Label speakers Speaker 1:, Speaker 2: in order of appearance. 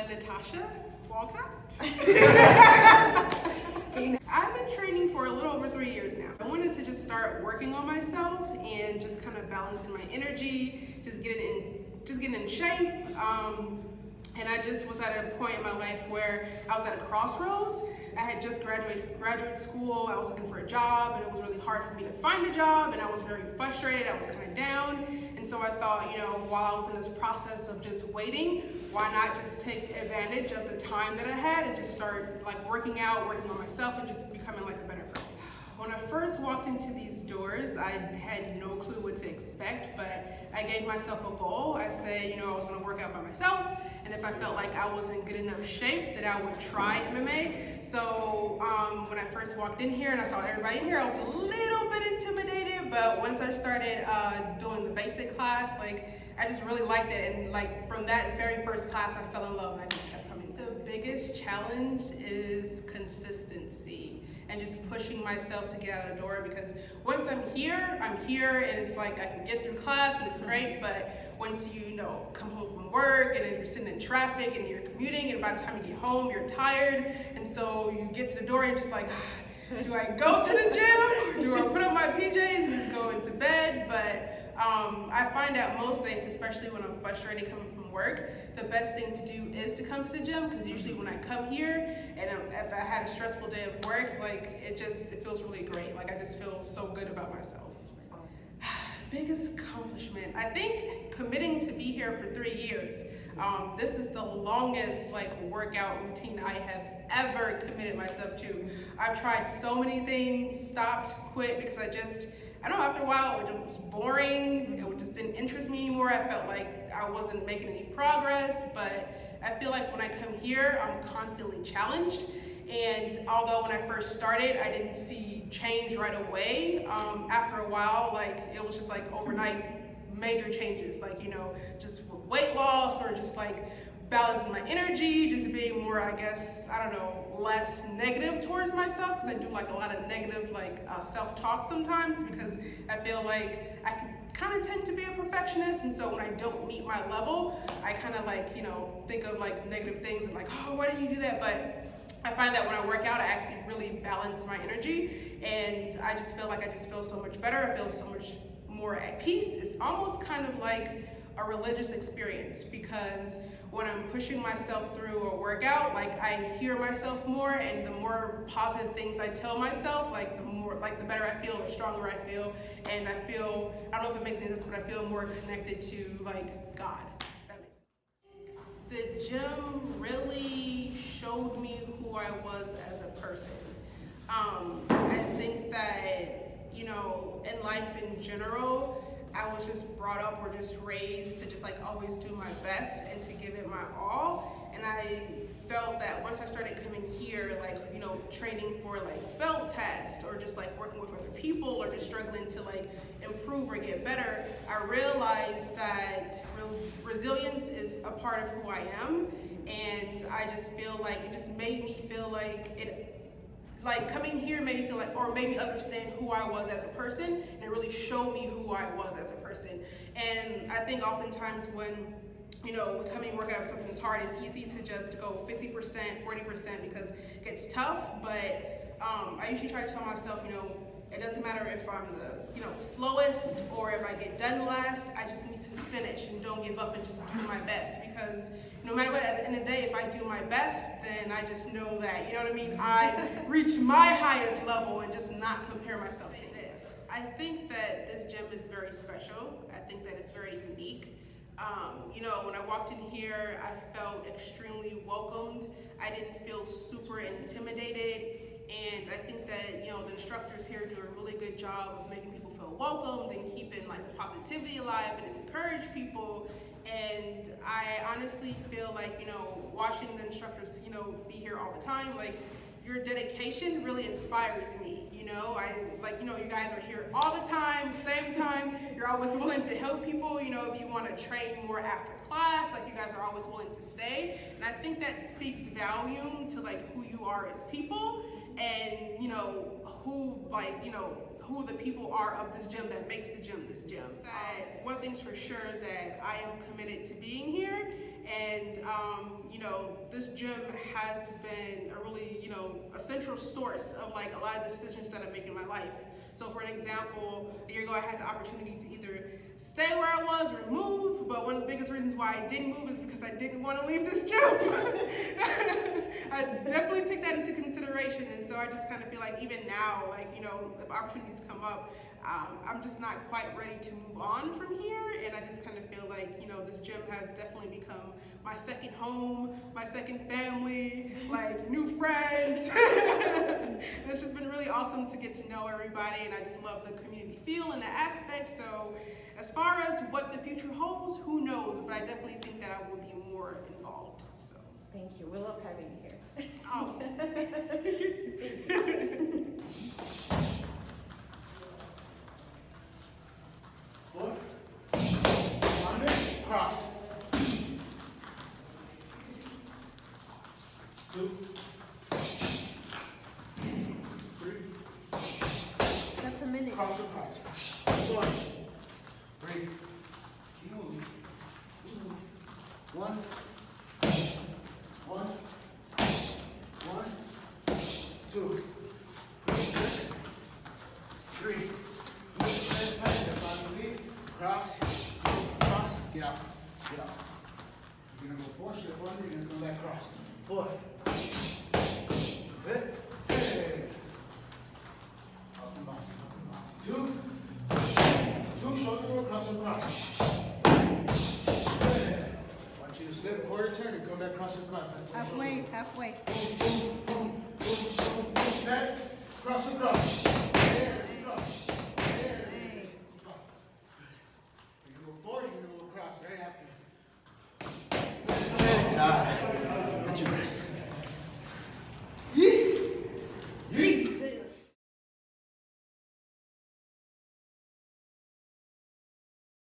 Speaker 1: Natasha Walcott. I've been training for a little over 3 years now. I wanted to just start working on myself and just kind of balancing my energy, just getting in shape. And I just was at a point in my life where I was at a crossroads. I had just graduated from graduate school. I was looking for a job, and it was really hard for me to find a job, and I was very frustrated. I was kind of down. And so I thought, while I was in this process of just waiting, why not just take advantage of the time that I had and just start working out, working on myself, and just becoming a better person. When I first walked into these doors, I had no clue what to expect, but I gave myself a goal. I said, I was going to work out by myself, and if I felt like I was in good enough shape, that I would try MMA. So when I first walked in here and I saw everybody in here, I was a little bit intimidated, but once I started doing the basic class, I just really liked it, and from that very first class, I fell in love, and I just kept coming. The biggest challenge is consistency and just pushing myself to get out of the door, because once I'm here, and it's I can get through class and it's great, but once you come home from work and then you're sitting in traffic and you're commuting, and by the time you get home, you're tired, and so you get to the door and you're just do I go to the gym? Do I put on my PJs and just go into bed? But I find out most days, especially when I'm frustrated coming from work, the best thing to do is to come to the gym, because usually when I come here and if I had a stressful day of work, it feels really great. I just feel so good about myself. Biggest accomplishment, I think committing to be here for 3 years. This is the longest workout routine I have ever committed myself to. I've tried so many things, stopped, quit, because I don't know, after a while it was boring, it just didn't interest me anymore. I felt like I wasn't making any progress, but I feel like when I come here, I'm constantly challenged. And although when I first started, I didn't see change right away, after a while, it was just overnight major changes, just with weight loss, or just balancing my energy, just being more, less negative towards myself, because I do a lot of negative self-talk sometimes, because I feel like I kind of tend to be a perfectionist, and so when I don't meet my level, I kind of think of negative things and oh, why didn't you do that? But I find that when I work out, I actually really balance my energy, and I just feel I feel so much better. I feel so much more at peace. It's almost kind of like a religious experience, because when I'm pushing myself through a workout, I hear myself more, and the more positive things I tell myself, the better I feel, the stronger I feel, and I don't know if it makes any sense, but I feel more connected to God. That makes sense. The gym really showed me who I was as a person. I think that, in life in general, I was just brought up or just raised to just always do my best and to give it my all. And I felt that once I started coming here, training for belt tests, or just working with other people, or just struggling to improve or get better, I realized that resilience is a part of who I am. And I just feel it just made me feel coming here made me feel or made me understand who I was as a person, and it really showed me who I was as a person. And I think oftentimes when we come in working out something that's hard, it's easy to just go 50%, 40% because it gets tough. But I usually try to tell myself, it doesn't matter if I'm the slowest or if I get done last. I just need to finish and don't give up and just do my best, because no matter what, at the end of the day, if I do my best, then I just know that, I reach my highest level, and just not compare myself to this. I think that this gym is very special. I think that it's very unique. When I walked in here, I felt extremely welcomed. I didn't feel super intimidated. And I think that, the instructors here do a really good job of making people feel welcomed and keeping the positivity alive and encourage people. And I honestly feel watching the instructors, be here all the time, your dedication really inspires me. You guys are here all the time, same time. You're always willing to help people. If you want to train more after class, you guys are always willing to stay. And I think that speaks volume to who you are as people, and who the people are of this gym that makes the gym this gym. One thing's for sure, that I am committed to being here, And, you know, this gym has been a really, you know, a central source of like a lot of decisions that I make in my life. So for an example, a year ago I had the opportunity to either stay where I was or move, but one of the biggest reasons why I didn't move is because I didn't want to leave this gym. I definitely take that into consideration, and so I just kind of feel like even now, like, you know, if opportunities come up, I'm just not quite ready to move on from here, and I just kind of feel like, you know, this gym has definitely become my second home, my second family, like new friends. It's just been really awesome to get to know everybody, and I just love the community feel and the aspect. So as far as what the future holds, who knows, but I definitely think that I will be more involved. So
Speaker 2: thank you. We love having you here.
Speaker 1: Oh.
Speaker 3: Foot, under, cross. 2, 3.
Speaker 2: That's a minute.
Speaker 3: Cross across. 1, 3. Keep moving. 1, 1, 1, 2, 3. Cross, cross, get out, get out. You're gonna go 4, step under, you're gonna come back cross. 4. Good. Hey. Up and bounce, up and bounce. 2, shoulder roll, cross and cross. Good. Want you to slip, quarter turn, and come back cross and cross.
Speaker 2: Halfway, halfway.
Speaker 3: Boom, boom, boom, boom, boom, boom. Step, cross and cross. There, cross.